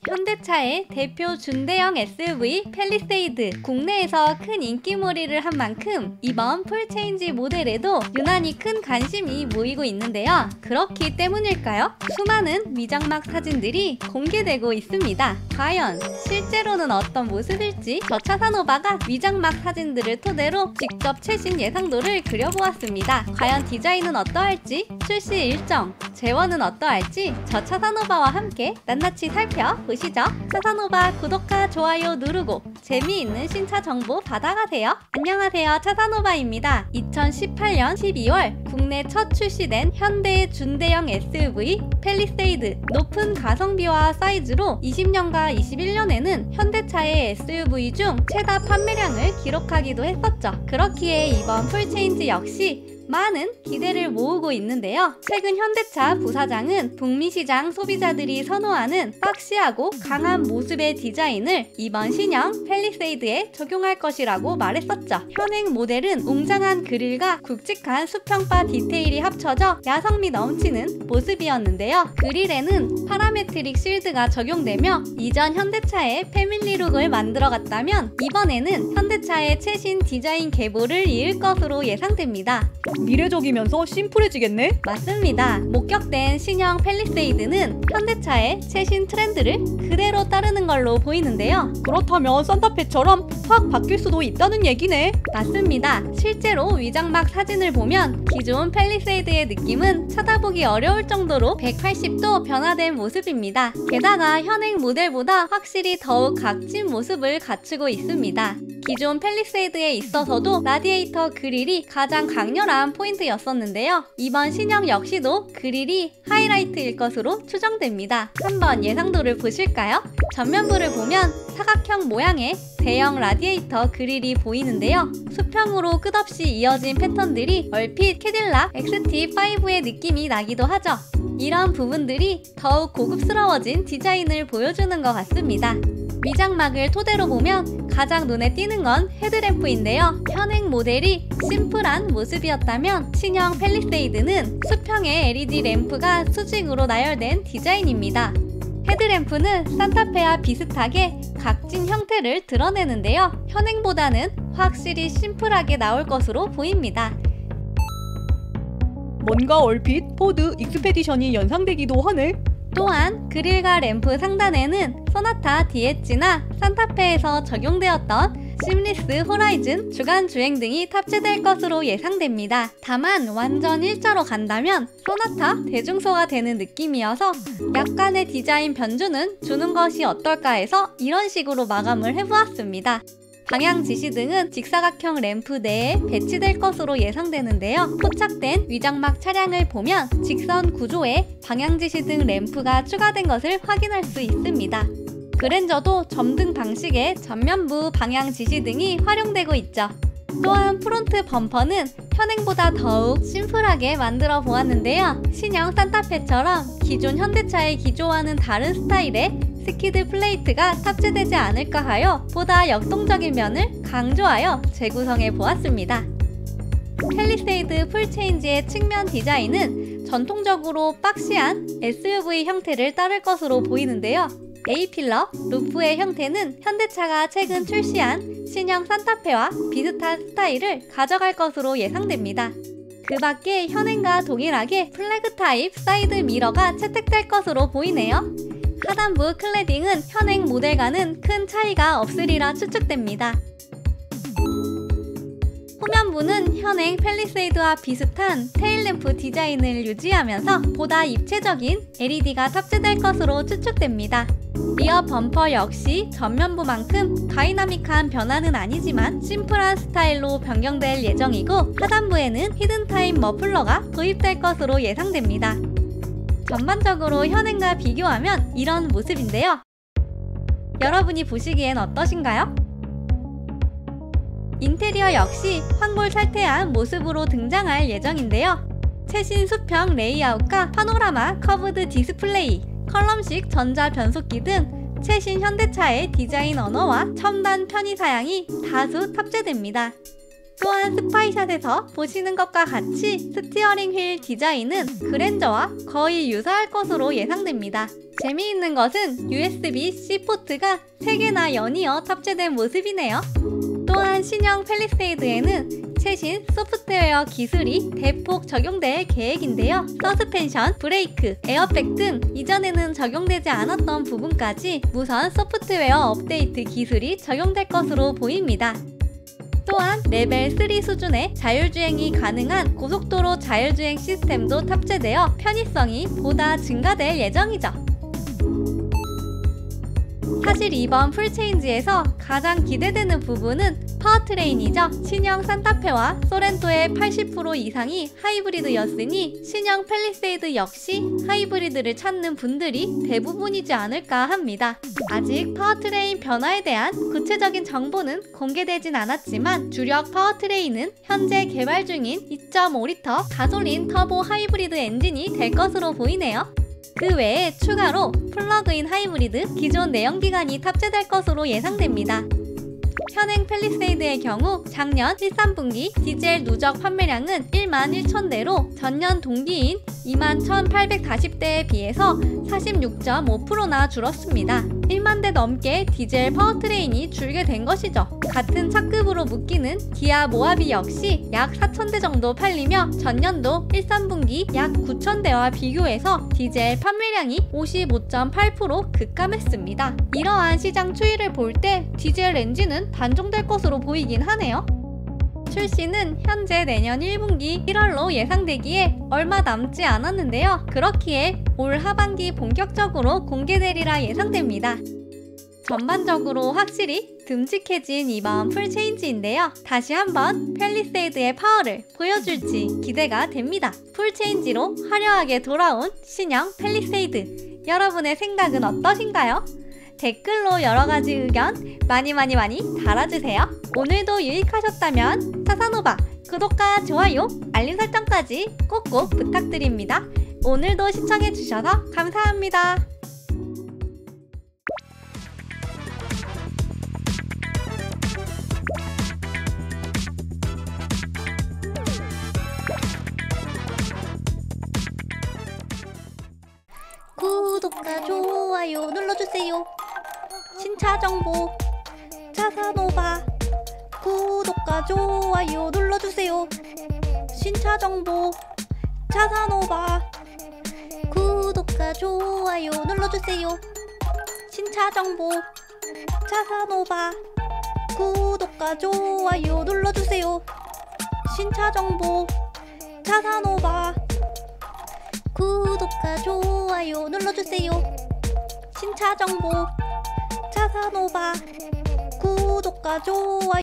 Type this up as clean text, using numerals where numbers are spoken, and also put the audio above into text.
현대차의 대표 준대형 SUV 팰리세이드, 국내에서 큰 인기몰이를 한 만큼 이번 풀체인지 모델에도 유난히 큰 관심이 모이고 있는데요. 그렇기 때문일까요? 수많은 위장막 사진들이 공개되고 있습니다. 과연 실제로는 어떤 모습일지 저 차사노바가 위장막 사진들을 토대로 직접 최신 예상도를 그려보았습니다. 과연 디자인은 어떠할지, 출시 일정, 재원은 어떠할지 저 차사노바와 함께 낱낱이 살펴보시죠. 차사노바 구독과 좋아요 누르고 재미있는 신차 정보 받아가세요. 안녕하세요, 차사노바입니다. 2018년 12월 국내 첫 출시된 현대의 준대형 SUV 팰리세이드, 높은 가성비와 사이즈로 20년과 21년에는 현대차의 SUV 중 최다 판매량을 기록하기도 했었죠. 그렇기에 이번 풀체인지 역시 많은 기대를 모으고 있는데요. 최근 현대차 부사장은 북미 시장 소비자들이 선호하는 박시하고 강한 모습의 디자인을 이번 신형 팰리세이드에 적용할 것이라고 말했었죠. 현행 모델은 웅장한 그릴과 굵직한 수평바 디테일이 합쳐져 야성미 넘치는 모습이었는데요. 그릴에는 파라메트릭 실드가 적용되며 이전 현대차의 패밀리룩을 만들어갔다면 이번에는 현대차의 최신 디자인 계보를 이을 것으로 예상됩니다. 미래적이면서 심플해지겠네? 맞습니다. 목격된 신형 팰리세이드는 현대차의 최신 트렌드를 그대로 따르는 걸로 보이는데요. 그렇다면 산타페처럼 확 바뀔 수도 있다는 얘기네? 맞습니다. 실제로 위장막 사진을 보면 기존 팰리세이드의 느낌은 쳐다보기 어려울 정도로 180도 변화된 모습입니다. 게다가 현행 모델보다 확실히 더욱 각진 모습을 갖추고 있습니다. 기존 팰리세이드에 있어서도 라디에이터 그릴이 가장 강렬한 포인트였었는데요. 이번 신형 역시도 그릴이 하이라이트일 것으로 추정됩니다. 한번 예상도를 보실까요? 전면부를 보면 사각형 모양의 대형 라디에이터 그릴이 보이는데요. 수평으로 끝없이 이어진 패턴들이 얼핏 캐딜락 XT5의 느낌이 나기도 하죠. 이런 부분들이 더욱 고급스러워진 디자인을 보여주는 것 같습니다. 위장막을 토대로 보면 가장 눈에 띄는 건 헤드램프인데요. 현행 모델이 심플한 모습이었다면 신형 팰리세이드는 수평의 LED 램프가 수직으로 나열된 디자인입니다. 헤드램프는 산타페와 비슷하게 각진 형태를 드러내는데요. 현행보다는 확실히 심플하게 나올 것으로 보입니다. 뭔가 얼핏 포드 익스페디션이 연상되기도 하네? 또한 그릴과 램프 상단에는 소나타 DH나 산타페에서 적용되었던 심리스 호라이즌 주간 주행 등이 탑재될 것으로 예상됩니다. 다만 완전 일자로 간다면 소나타 대중소가 되는 느낌이어서 약간의 디자인 변주는 주는 것이 어떨까 해서 이런 식으로 마감을 해보았습니다. 방향 지시등은 직사각형 램프 내에 배치될 것으로 예상되는데요. 포착된 위장막 차량을 보면 직선 구조에 방향 지시등 램프가 추가된 것을 확인할 수 있습니다. 그랜저도 점등 방식의 전면부 방향 지시등이 활용되고 있죠. 또한 프론트 범퍼는 현행보다 더욱 심플하게 만들어 보았는데요. 신형 산타페처럼 기존 현대차의 기조와는 다른 스타일의 스키드 플레이트가 탑재되지 않을까 하여 보다 역동적인 면을 강조하여 재구성해 보았습니다. 팰리세이드 풀체인지의 측면 디자인은 전통적으로 박시한 SUV 형태를 따를 것으로 보이는데요. A필러, 루프의 형태는 현대차가 최근 출시한 신형 산타페와 비슷한 스타일을 가져갈 것으로 예상됩니다. 그 밖에 현행과 동일하게 플래그 타입 사이드 미러가 채택될 것으로 보이네요. 하단부 클래딩은 현행 모델과는 큰 차이가 없으리라 추측됩니다. 후면부는 현행 팰리세이드와 비슷한 테일램프 디자인을 유지하면서 보다 입체적인 LED가 탑재될 것으로 추측됩니다. 리어 범퍼 역시 전면부만큼 다이나믹한 변화는 아니지만 심플한 스타일로 변경될 예정이고 하단부에는 히든타임 머플러가 도입될 것으로 예상됩니다. 전반적으로 현행과 비교하면 이런 모습인데요. 여러분이 보시기엔 어떠신가요? 인테리어 역시 황홀살태한 모습으로 등장할 예정인데요. 최신 수평 레이아웃과 파노라마 커브드 디스플레이, 컬럼식 전자 변속기 등 최신 현대차의 디자인 언어와 첨단 편의 사양이 다수 탑재됩니다. 또한 스파이샷에서 보시는 것과 같이 스티어링 휠 디자인은 그랜저와 거의 유사할 것으로 예상됩니다. 재미있는 것은 USB-C 포트가 3개나 연이어 탑재된 모습이네요. 또한 신형 팰리세이드에는 최신 소프트웨어 기술이 대폭 적용될 계획인데요. 서스펜션, 브레이크, 에어백 등 이전에는 적용되지 않았던 부분까지 무선 소프트웨어 업데이트 기술이 적용될 것으로 보입니다. 또한 레벨 3 수준의 자율주행이 가능한 고속도로 자율주행 시스템도 탑재되어 편의성이 보다 증가될 예정이죠. 사실 이번 풀체인지에서 가장 기대되는 부분은 파워트레인이죠. 신형 산타페와 소렌토의 80% 이상이 하이브리드였으니 신형 팰리세이드 역시 하이브리드를 찾는 분들이 대부분이지 않을까 합니다. 아직 파워트레인 변화에 대한 구체적인 정보는 공개되진 않았지만 주력 파워트레인은 현재 개발 중인 2.5리터 가솔린 터보 하이브리드 엔진이 될 것으로 보이네요. 그 외에 추가로 플러그인 하이브리드 기존 내연기관이 탑재될 것으로 예상됩니다. 현행 팰리세이드의 경우 작년 1, 3분기 디젤 누적 판매량은 1만 1,000대로 전년 동기인 2만 1,840대에 비해서 46.5%나 줄었습니다. 1만 대 넘게 디젤 파워트레인이 줄게 된 것이죠. 같은 차급으로 묶이는 기아 모하비 역시 약 4,000대 정도 팔리며 전년도 1, 3분기 약 9,000대와 비교해서 디젤 판매량이 55.8% 급감했습니다. 이러한 시장 추이를 볼 때 디젤 엔진은 단종될 것으로 보이긴 하네요. 출시는 현재 내년 1분기 1월로 예상되기에 얼마 남지 않았는데요. 그렇기에 올 하반기 본격적으로 공개되리라 예상됩니다. 전반적으로 확실히 듬직해진 이번 풀체인지인데요. 다시 한번 팰리세이드의 파워를 보여줄지 기대가 됩니다. 풀체인지로 화려하게 돌아온 신형 팰리세이드. 여러분의 생각은 어떠신가요? 댓글로 여러가지 의견 많이 달아주세요. 오늘도 유익하셨다면 사사노바 구독과 좋아요, 알림 설정까지 꼭꼭 부탁드립니다. 오늘도 시청해주셔서 감사합니다. 구독과 좋아요 눌러주세요. 신차 정보 사사노바 구독과 좋아요 눌러주세요. 신차 정보 사사노바 구독과 좋아요 눌러주세요. 신차 정보 사사노바 구독과 좋아요 눌러주세요. 신차 정보 사사노바 구독과 좋아요 눌러주세요. 신차 정보 사사노바 구독과 좋아요